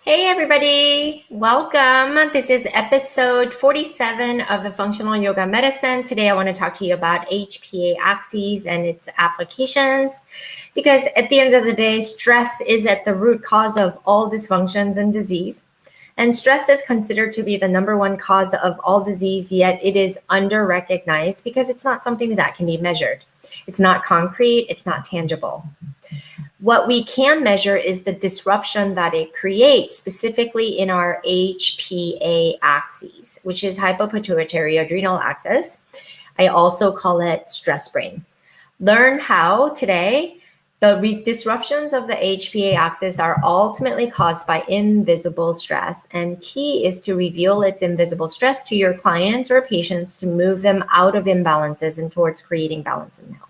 Hey everybody, welcome. This is episode 47 of the Functional Yoga Medicine. Today I want to talk to you about HPA axes and its applications because at the end of the day, stress is at the root cause of all dysfunctions and disease. And stress is considered to be the number one cause of all disease, yet it is under-recognized because it's not something that can be measured. It's not concrete, it's not tangible. What we can measure is the disruption that it creates, specifically in our HPA axis, which is hypopituitary adrenal axis. I also call it stress brain. Learn how today the disruptions of the HPA axis are ultimately caused by invisible stress, and key is to reveal its invisible stress to your clients or patients to move them out of imbalances and towards creating balance and health.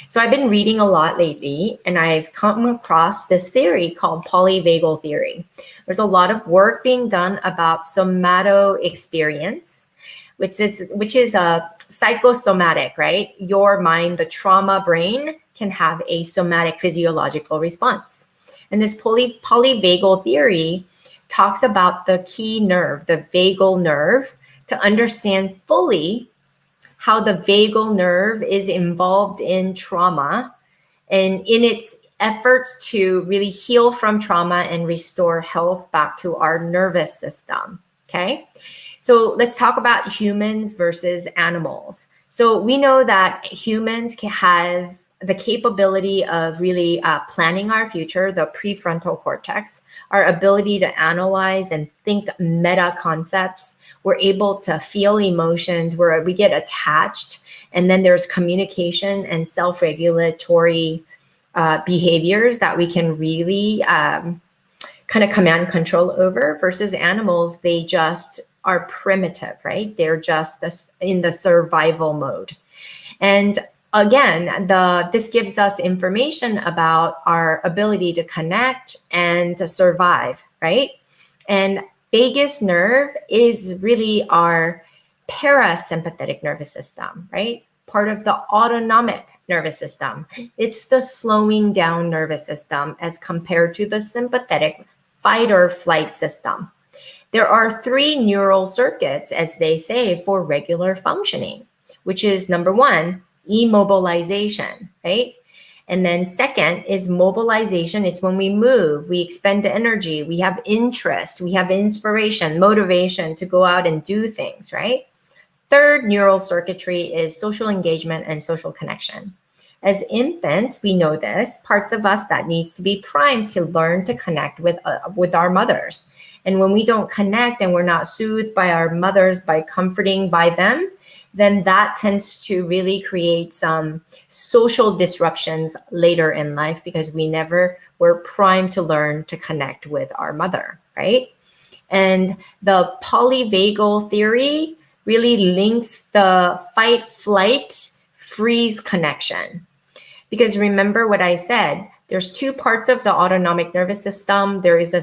So I've been reading a lot lately, and I've come across this theory called polyvagal theory. There's a lot of work being done about somato experience, which is a psychosomatic, right? Your mind, the trauma brain, can have a somatic physiological response. And this polyvagal theory talks about the key nerve, the vagal nerve, to understand fully how the vagal nerve is involved in trauma and in its efforts to really heal from trauma and restore health back to our nervous system, okay? So let's talk about humans versus animals. So we know that humans can have the capability of really planning our future, the prefrontal cortex, our ability to analyze and think meta concepts. We're able to feel emotions where we get attached, and then there's communication and self-regulatory behaviors that we can really kind of command control over versus animals. They just are primitive, right? They're just in the survival mode. And again, this gives us information about our ability to connect and to survive, right? And vagus nerve is really our parasympathetic nervous system, right? Part of the autonomic nervous system. It's the slowing down nervous system as compared to the sympathetic fight or flight system. There are three neural circuits, as they say, for regular functioning, which is number one, immobilization, right? And then second is mobilization. It's when we move, we expend energy, we have interest, we have inspiration, motivation to go out and do things, right? Third neural circuitry is social engagement and social connection. As infants, we know this, parts of us that needs to be primed to learn to connect with our mothers. And when we don't connect and we're not soothed by our mothers, by comforting by them, then that tends to really create some social disruptions later in life because we never were primed to learn to connect with our mother, right? And the polyvagal theory really links the fight, flight, freeze connection. Because remember what I said, there's two parts of the autonomic nervous system. There is a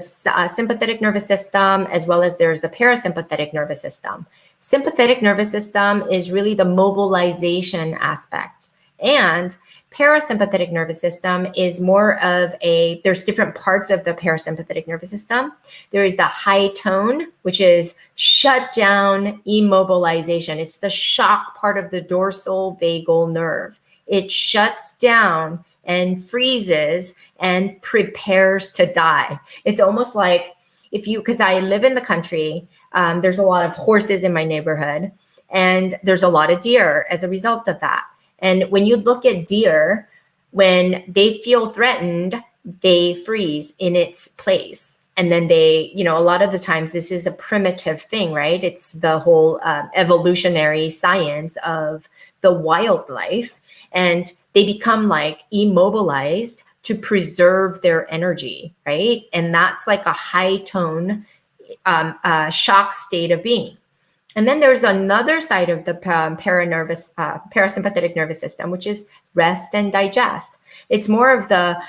sympathetic nervous system as well as there's the parasympathetic nervous system. Sympathetic nervous system is really the mobilization aspect. And parasympathetic nervous system is more of there's different parts of the parasympathetic nervous system. There is the high tone, which is shut down immobilization. It's the shock part of the dorsal vagal nerve. It shuts down and freezes and prepares to die. It's almost like because I live in the country, there's a lot of horses in my neighborhood, and there's a lot of deer as a result of that. And when you look at deer, when they feel threatened, they freeze in its place. And then a lot of the times this is a primitive thing, right? It's the whole evolutionary science of the wildlife. And they become like immobilized to preserve their energy, right? And that's like a high tone shock state of being. And then there's another side of the parasympathetic nervous system, which is rest and digest. It's more of the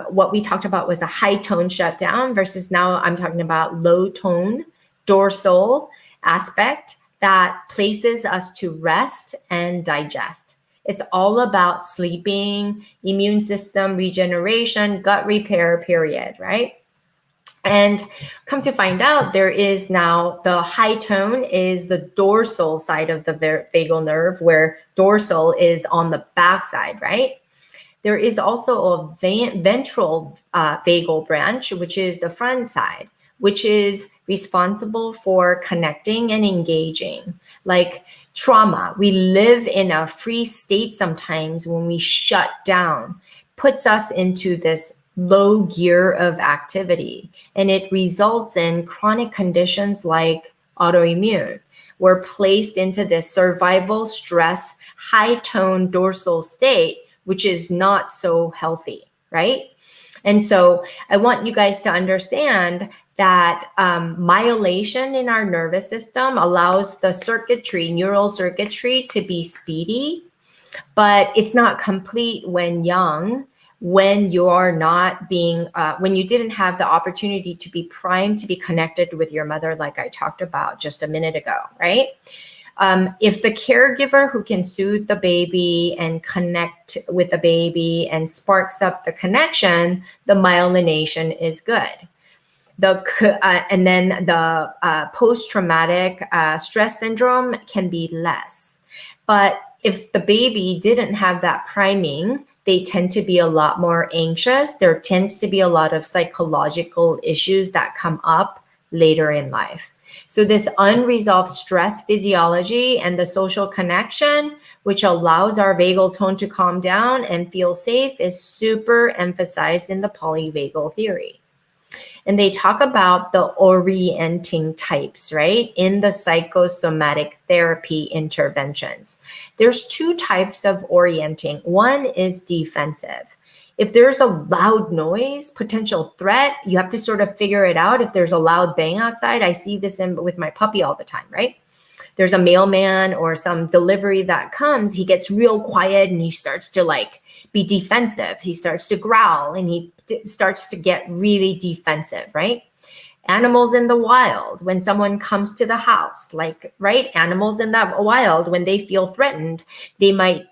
what we talked about was the high tone shutdown versus now I'm talking about low tone dorsal aspect that places us to rest and digest. It's all about sleeping, immune system regeneration, gut repair, period, right? And come to find out, there is now the high tone is the dorsal side of the vagal nerve, where dorsal is on the back side, right? There is also a ventral vagal branch, which is the front side, which is responsible for connecting and engaging. Like trauma, we live in a freeze state sometimes when we shut down, puts us into this low gear of activity, and it results in chronic conditions like autoimmune. We're placed into this survival stress, high tone dorsal state, which is not so healthy, right? And so I want you guys to understand that myelation in our nervous system allows the circuitry, neural circuitry, to be speedy, but it's not complete when young, when you're not being, when you didn't have the opportunity to be primed to be connected with your mother, like I talked about just a minute ago, right? If the caregiver who can soothe the baby and connect with the baby and sparks up the connection, the myelination is good. And then the post-traumatic stress syndrome can be less. But if the baby didn't have that priming, they tend to be a lot more anxious. There tends to be a lot of psychological issues that come up later in life. So this unresolved stress physiology and the social connection, which allows our vagal tone to calm down and feel safe, is super emphasized in the polyvagal theory. And they talk about the orienting types, right, in the psychosomatic therapy interventions. There's two types of orienting. One is defensive. If there's a loud noise, potential threat, you have to sort of figure it out. If there's a loud bang outside, I see this with my puppy all the time, right? There's a mailman or some delivery that comes, he gets real quiet and he starts to like be defensive. He starts to growl and he starts to get really defensive, right? Animals in the wild, when someone comes to the house, like, right? Animals in the wild, when they feel threatened, they might,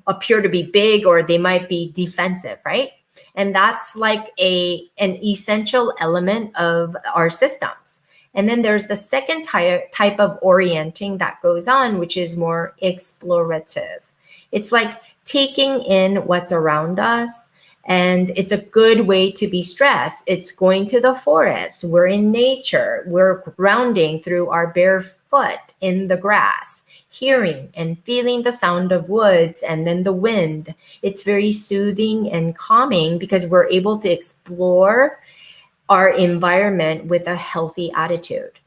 appear to be big, or they might be defensive, right? And that's like an essential element of our systems. And then there's the second type of orienting that goes on, which is more explorative. It's like taking in what's around us. And it's a good way to be stressed. It's going to the forest. We're in nature. We're grounding through our bare foot in the grass, hearing and feeling the sound of woods and then the wind. It's very soothing and calming because we're able to explore our environment with a healthy attitude.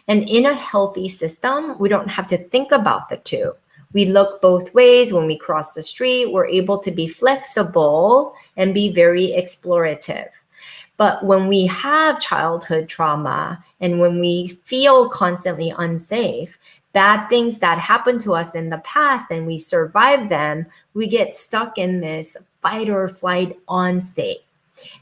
And in a healthy system, we don't have to think about the two. We look both ways. When we cross the street, we're able to be flexible and be very explorative. But when we have childhood trauma and when we feel constantly unsafe, bad things that happened to us in the past and we survive them, we get stuck in this fight or flight on state.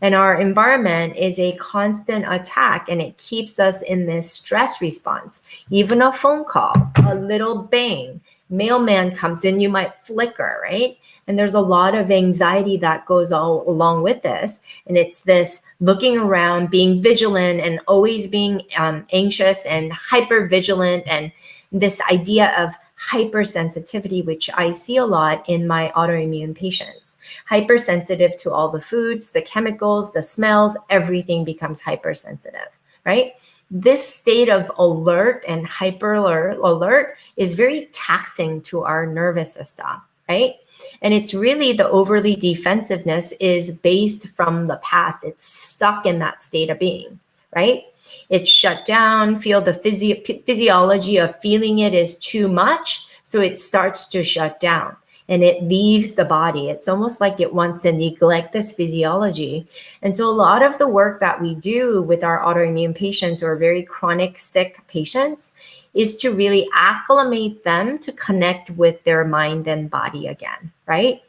And our environment is a constant attack, and it keeps us in this stress response. Even a phone call, a little bang, mailman comes in, you might flicker, right? And there's a lot of anxiety that goes all along with this. And it's this looking around, being vigilant, and always being anxious and hyper vigilant, and this idea of hypersensitivity, which I see a lot in my autoimmune patients. Hypersensitive to all the foods, the chemicals, the smells, everything becomes hypersensitive, right? This state of alert and hyper alert is very taxing to our nervous system, right? And it's really the overly defensiveness is based from the past. It's stuck in that state of being, right? It's shut down, feel the physiology of feeling it is too much. So it starts to shut down and it leaves the body. It's almost like it wants to neglect this physiology. And so a lot of the work that we do with our autoimmune patients or very chronic sick patients is to really acclimate them to connect with their mind and body again, right?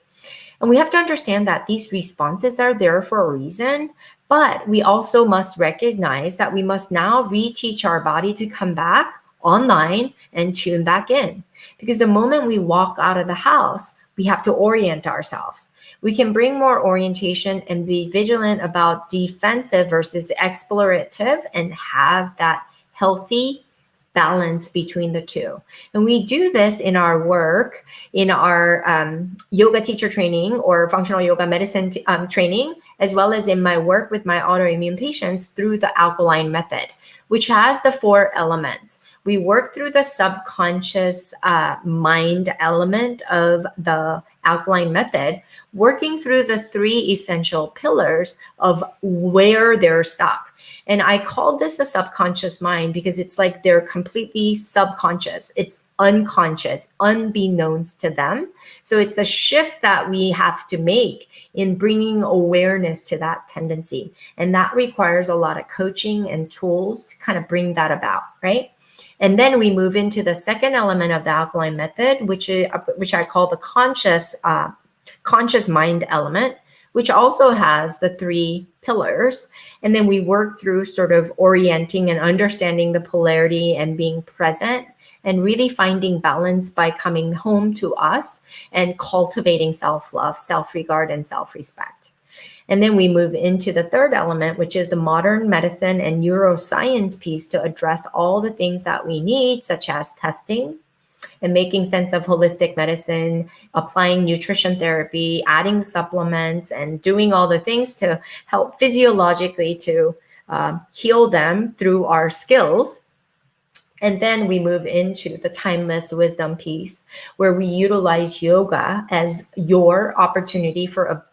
And we have to understand that these responses are there for a reason, but we also must recognize that we must now reteach our body to come back online and tune back in. Because the moment we walk out of the house, we have to orient ourselves. We can bring more orientation and be vigilant about defensive versus explorative and have that healthy balance between the two. And we do this in our work, in our yoga teacher training or functional yoga medicine training, as well as in my work with my autoimmune patients through the alkaline method, which has the 4 elements. We work through the subconscious mind element of the alkaline method, working through the 3 essential pillars of where they're stuck. And I call this a subconscious mind because it's like they're completely subconscious. It's unconscious, unbeknownst to them. So it's a shift that we have to make in bringing awareness to that tendency. And that requires a lot of coaching and tools to kind of bring that about, right? And then we move into the second element of the alkaline method, which I call the conscious mind element, which also has the 3 pillars. And then we work through sort of orienting and understanding the polarity and being present and really finding balance by coming home to us and cultivating self-love, self-regard, and self-respect. And then we move into the third element, which is the modern medicine and neuroscience piece to address all the things that we need, such as testing and making sense of holistic medicine, applying nutrition therapy, adding supplements, and doing all the things to help physiologically to heal them through our skills. And then we move into the timeless wisdom piece, where we utilize yoga as your opportunity for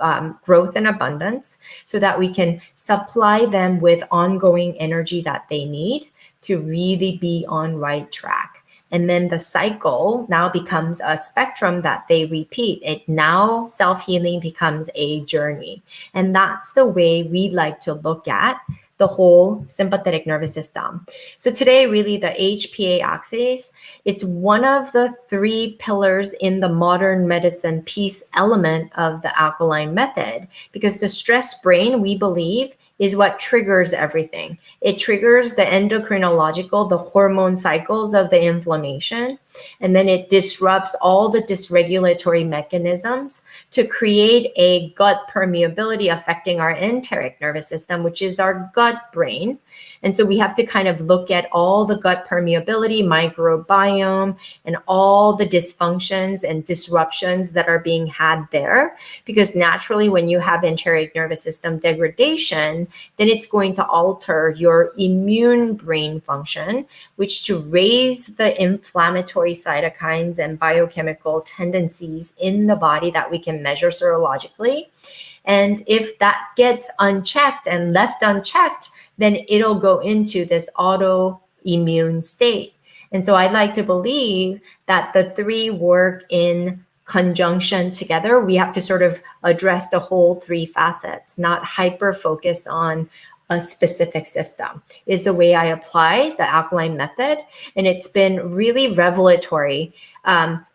growth and abundance so that we can supply them with ongoing energy that they need to really be on right track. And then the cycle now becomes a spectrum that they repeat. It now self-healing becomes a journey. And that's the way we like to look at the whole sympathetic nervous system. So today, really the HPA axis, it's one of the 3 pillars in the modern medicine piece element of the alkaline method, because the stress brain, we believe, is what triggers everything. It triggers the endocrinological, the hormone cycles of the inflammation, and then it disrupts all the dysregulatory mechanisms to create a gut permeability affecting our enteric nervous system, which is our gut brain. And so we have to kind of look at all the gut permeability, microbiome, and all the dysfunctions and disruptions that are being had there. Because naturally, when you have enteric nervous system degradation, then it's going to alter your immune brain function, which to raise the inflammatory cytokines and biochemical tendencies in the body that we can measure serologically. And if that gets unchecked and left unchecked, then it'll go into this autoimmune state. And so I like to believe that the 3 work in conjunction together. We have to sort of address the whole 3 facets, not hyper focus on a specific system, is the way I apply the alkaline method. And it's been really revelatory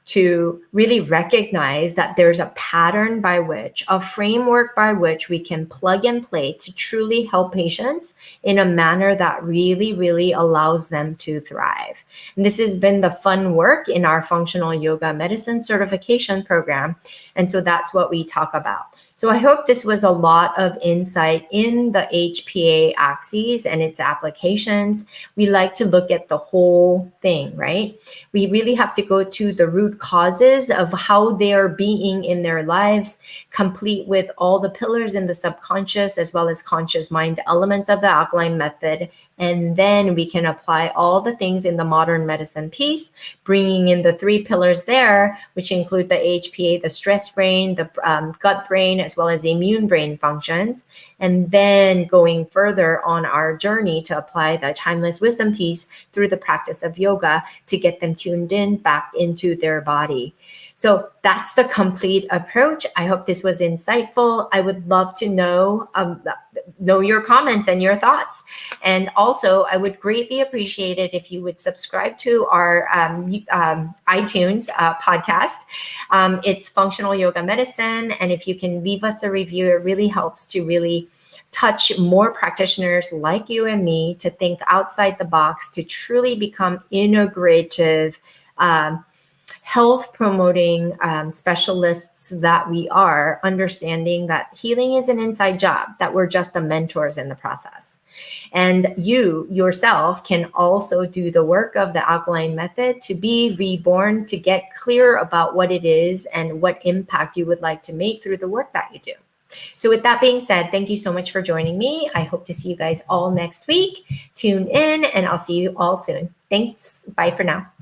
to really recognize that there's a pattern by which, a framework by which we can plug and play to truly help patients in a manner that really, really allows them to thrive. And this has been the fun work in our functional yoga medicine certification program. And so that's what we talk about. So I hope this was a lot of insight in the HPA axis and its applications. We like to look at the whole thing, right? We really have to go to the root causes of how they are being in their lives, complete with all the pillars in the subconscious as well as conscious mind elements of the alkaline method. And then we can apply all the things in the modern medicine piece, bringing in the 3 pillars there, which include the HPA, the stress brain, the gut brain, as well as the immune brain functions. And then going further on our journey to apply the timeless wisdom piece through the practice of yoga to get them tuned in back into their body. So that's the complete approach. I hope this was insightful. I would love to know your comments and your thoughts. And also, I would greatly appreciate it if you would subscribe to our iTunes podcast. It's Functional Yoga Medicine. And if you can leave us a review, it really helps to really touch more practitioners like you and me to think outside the box, to truly become integrative health promoting specialists that we are, understanding that healing is an inside job, that we're just the mentors in the process. And you yourself can also do the work of the alkaline method to be reborn, to get clear about what it is and what impact you would like to make through the work that you do. So with that being said, thank you so much for joining me. I hope to see you guys all next week. Tune in and I'll see you all soon. Thanks. Bye for now.